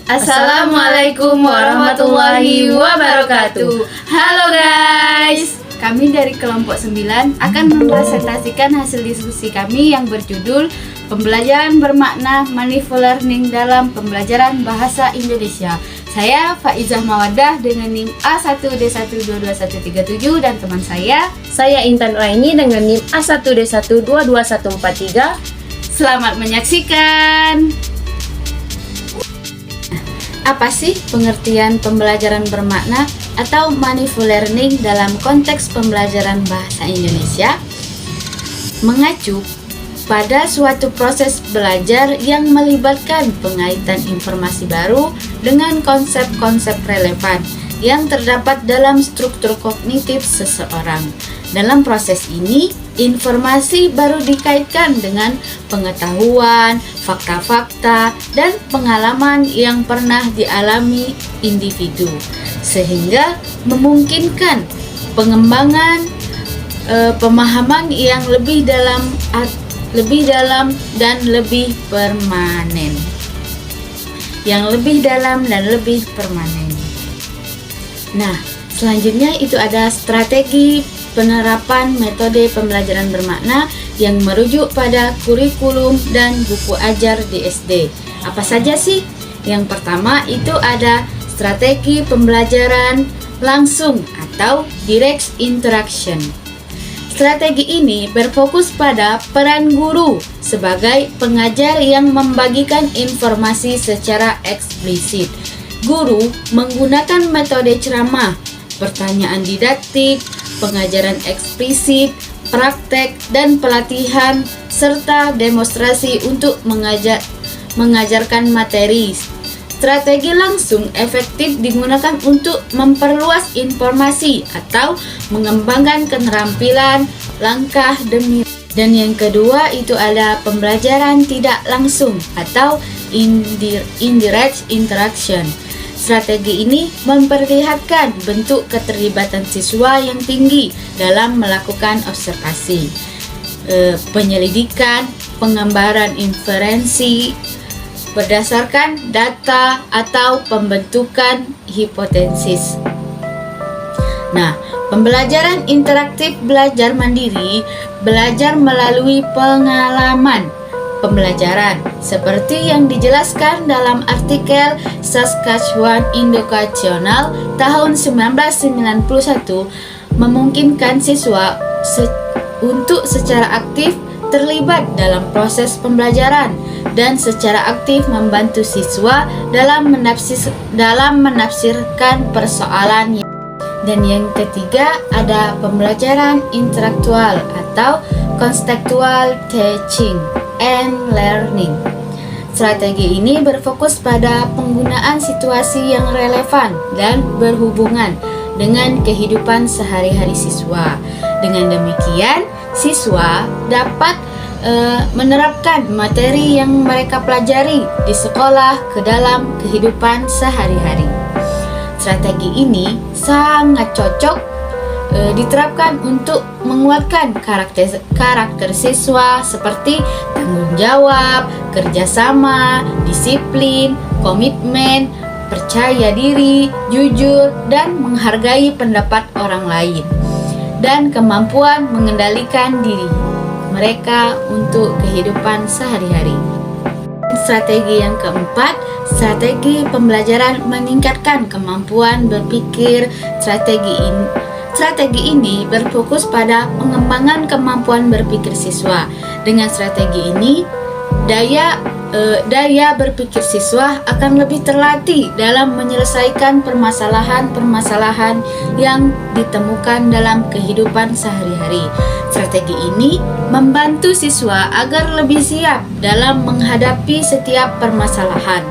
Assalamualaikum warahmatullahi wabarakatuh. Halo guys, kami dari kelompok 9 akan mempresentasikan hasil diskusi kami yang berjudul Pembelajaran bermakna Meaningful Learning dalam pembelajaran bahasa Indonesia. Saya Faizah Mawaddah dengan NIM A1D1222137 dan teman saya Intan Raini dengan NIM A1D1222143. Selamat menyaksikan. Apa sih pengertian pembelajaran bermakna atau meaningful learning dalam konteks pembelajaran bahasa Indonesia? Mengacu pada suatu proses belajar yang melibatkan pengaitan informasi baru dengan konsep-konsep relevan yang terdapat dalam struktur kognitif seseorang. Dalam proses ini, informasi baru dikaitkan dengan pengetahuan, fakta-fakta, dan pengalaman yang pernah dialami individu, sehingga memungkinkan pengembangan pemahaman yang lebih dalam dan lebih permanen. Nah, selanjutnya itu ada strategi penerapan metode pembelajaran bermakna yang merujuk pada kurikulum dan buku ajar di SD. Apa saja sih? Yang pertama itu ada strategi pembelajaran langsung atau direct interaction. Strategi ini berfokus pada peran guru sebagai pengajar yang membagikan informasi secara eksplisit. Guru menggunakan metode ceramah, pertanyaan didaktik, pengajaran eksplisit, praktek, dan pelatihan, serta demonstrasi untuk mengajarkan materi. Strategi langsung efektif digunakan untuk memperluas informasi atau mengembangkan keterampilan langkah demi. Dan yang kedua itu ada pembelajaran tidak langsung atau indirect interaction. Strategi ini memperlihatkan bentuk keterlibatan siswa yang tinggi dalam melakukan observasi, penyelidikan, pengembaraan inferensi berdasarkan data atau pembentukan hipotesis. Nah, pembelajaran interaktif belajar mandiri, belajar melalui pengalaman pembelajaran seperti yang dijelaskan dalam artikel Saskatchewan Educational tahun 1991 memungkinkan siswa untuk secara aktif terlibat dalam proses pembelajaran dan secara aktif membantu siswa dalam menafsirkan persoalan. Dan yang ketiga ada pembelajaran intelektual atau contextual teaching and learning. Strategi ini berfokus pada penggunaan situasi yang relevan dan berhubungan dengan kehidupan sehari-hari siswa. Dengan demikian, siswa dapat menerapkan materi yang mereka pelajari di sekolah ke dalam kehidupan sehari-hari. Strategi ini sangat cocok diterapkan untuk menguatkan karakter siswa seperti tanggung jawab, kerjasama, disiplin, komitmen, percaya diri, jujur, dan menghargai pendapat orang lain, dan kemampuan mengendalikan diri mereka untuk kehidupan sehari-hari. Strategi yang keempat, strategi pembelajaran meningkatkan kemampuan berpikir. Strategi ini berfokus pada pengembangan kemampuan berpikir siswa. Dengan strategi ini, daya berpikir siswa akan lebih terlatih dalam menyelesaikan permasalahan-permasalahan yang ditemukan dalam kehidupan sehari-hari. Strategi ini membantu siswa agar lebih siap dalam menghadapi setiap permasalahan.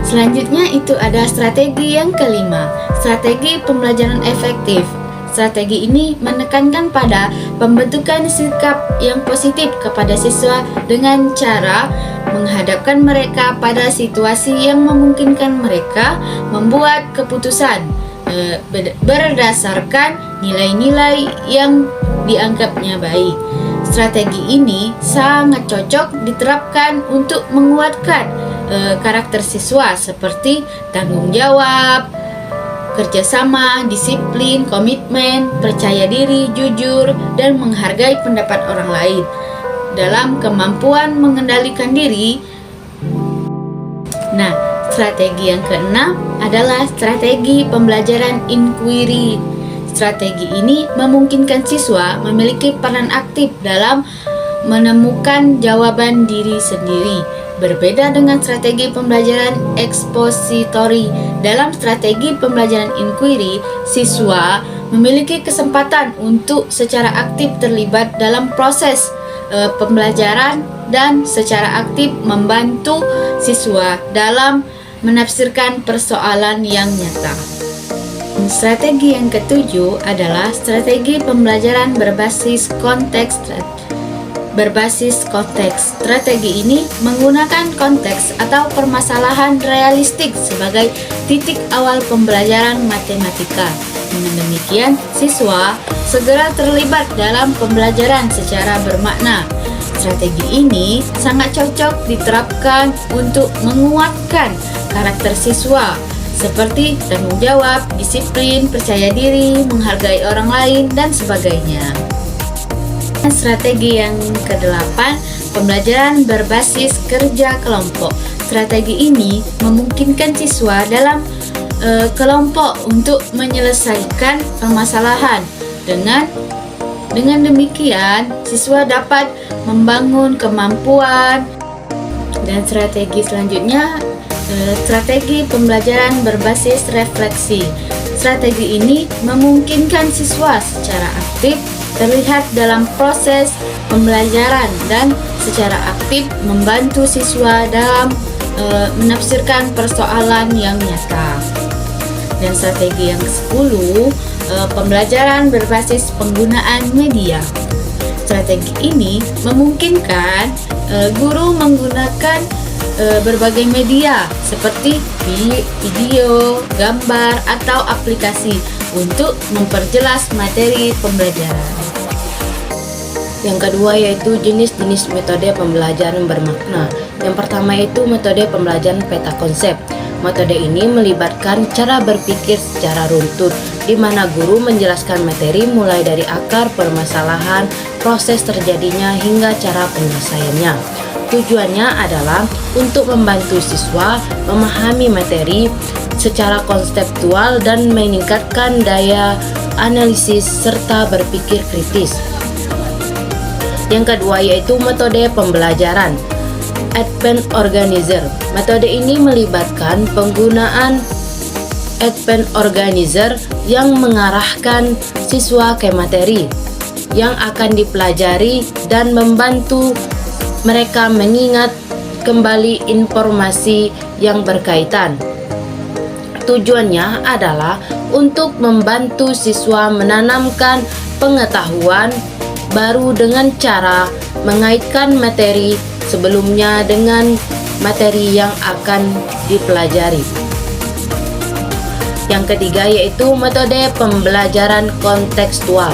Selanjutnya itu ada strategi yang kelima, strategi pembelajaran efektif. Strategi ini menekankan pada pembentukan sikap yang positif kepada siswa dengan cara menghadapkan mereka pada situasi yang memungkinkan mereka membuat keputusan berdasarkan nilai-nilai yang dianggapnya baik. Strategi ini sangat cocok diterapkan untuk menguatkan karakter siswa seperti tanggung jawab, kerjasama, disiplin, komitmen, percaya diri, jujur, dan menghargai pendapat orang lain. Dalam kemampuan mengendalikan diri. Nah, strategi yang keenam adalah strategi pembelajaran inquiry. Strategi ini memungkinkan siswa memiliki peran aktif dalam menemukan jawaban diri sendiri. Berbeda dengan strategi pembelajaran expository, dalam strategi pembelajaran inquiry, siswa memiliki kesempatan untuk secara aktif terlibat dalam proses pembelajaran dan secara aktif membantu siswa dalam menafsirkan persoalan yang nyata. Strategi yang ketujuh adalah strategi pembelajaran berbasis konteks. Strategi ini menggunakan konteks atau permasalahan realistik sebagai titik awal pembelajaran matematika. Dengan demikian, siswa segera terlibat dalam pembelajaran secara bermakna. Strategi ini sangat cocok diterapkan untuk menguatkan karakter siswa seperti tanggung jawab, disiplin, percaya diri, menghargai orang lain, dan sebagainya. Strategi yang kedelapan, pembelajaran berbasis kerja kelompok. Strategi ini memungkinkan siswa dalam kelompok untuk menyelesaikan permasalahan. Dengan demikian, siswa dapat membangun kemampuan. Dan strategi selanjutnya, strategi pembelajaran berbasis refleksi. Strategi ini memungkinkan siswa secara aktif terlihat dalam proses pembelajaran dan secara aktif membantu siswa dalam menafsirkan persoalan yang nyata. Dan strategi yang ke-10, pembelajaran berbasis penggunaan media. Strategi ini memungkinkan guru menggunakan berbagai media seperti video, gambar, atau aplikasi untuk memperjelas materi pembelajaran. Yang kedua yaitu jenis-jenis metode pembelajaran bermakna. Yang pertama yaitu metode pembelajaran peta konsep. Metode ini melibatkan cara berpikir secara runtut, di mana guru menjelaskan materi mulai dari akar permasalahan, proses terjadinya, hingga cara penyelesaiannya. Tujuannya adalah untuk membantu siswa memahami materi secara konseptual dan meningkatkan daya analisis serta berpikir kritis. Yang kedua yaitu metode pembelajaran Advanced Organizer. Metode ini melibatkan penggunaan Advanced Organizer yang mengarahkan siswa ke materi yang akan dipelajari dan membantu mereka mengingat kembali informasi yang berkaitan. Tujuannya adalah untuk membantu siswa menanamkan pengetahuan baru dengan cara mengaitkan materi sebelumnya dengan materi yang akan dipelajari. Yang ketiga yaitu metode pembelajaran kontekstual.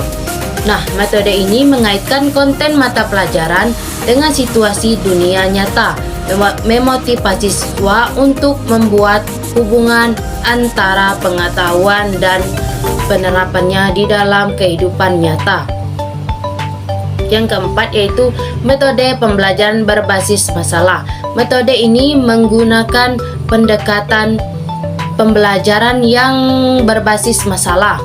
Nah, metode ini mengaitkan konten mata pelajaran dengan situasi dunia nyata, memotivasi siswa untuk membuat hubungan antara pengetahuan dan penerapannya di dalam kehidupan nyata. Yang keempat yaitu metode pembelajaran berbasis masalah. Metode ini menggunakan pendekatan pembelajaran yang berbasis masalah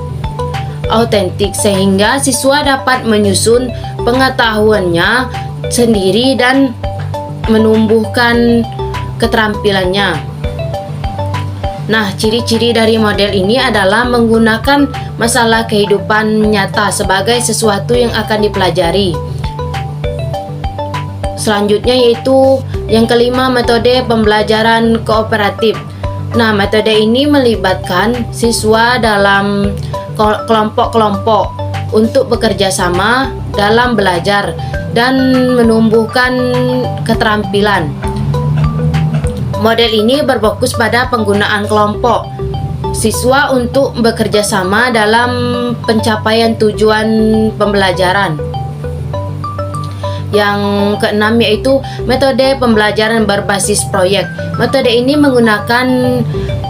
autentik sehingga siswa dapat menyusun pengetahuannya sendiri dan menumbuhkan keterampilannya. Nah, ciri-ciri dari model ini adalah menggunakan masalah kehidupan nyata sebagai sesuatu yang akan dipelajari. Selanjutnya yaitu yang kelima, metode pembelajaran kooperatif. Nah, metode ini melibatkan siswa dalam kelompok-kelompok untuk bekerja sama dalam belajar dan menumbuhkan keterampilan. Model ini berfokus pada penggunaan kelompok siswa untuk bekerja sama dalam pencapaian tujuan pembelajaran. Yang keenam yaitu metode pembelajaran berbasis proyek. Metode ini menggunakan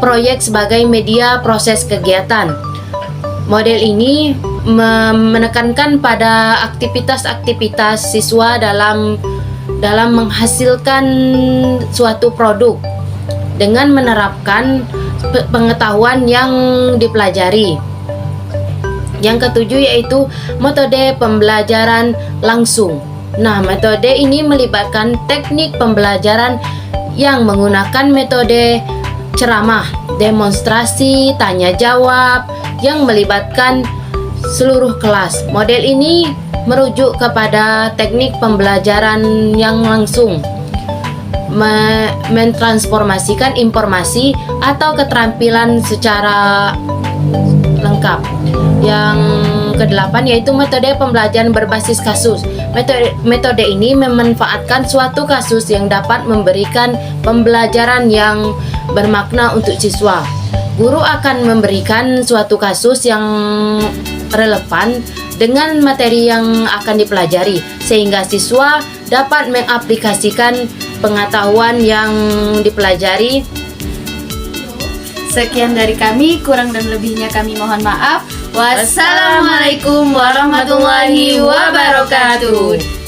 proyek sebagai media proses kegiatan. Model ini menekankan pada aktivitas-aktivitas siswa dalam menghasilkan suatu produk dengan menerapkan pengetahuan yang dipelajari. Yang ketujuh yaitu metode pembelajaran langsung. Nah, metode ini melibatkan teknik pembelajaran yang menggunakan metode ceramah, demonstrasi, tanya jawab yang melibatkan seluruh kelas. Model ini merujuk kepada teknik pembelajaran yang langsung, mentransformasikan informasi atau keterampilan secara lengkap. Yang kedelapan yaitu metode pembelajaran berbasis kasus. Metode ini memanfaatkan suatu kasus yang dapat memberikan pembelajaran yang bermakna untuk siswa. Guru akan memberikan suatu kasus yang relevan dengan materi yang akan dipelajari, sehingga siswa dapat mengaplikasikan pengetahuan yang dipelajari. Sekian dari kami, kurang dan lebihnya kami mohon maaf. Wassalamualaikum warahmatullahi wabarakatuh.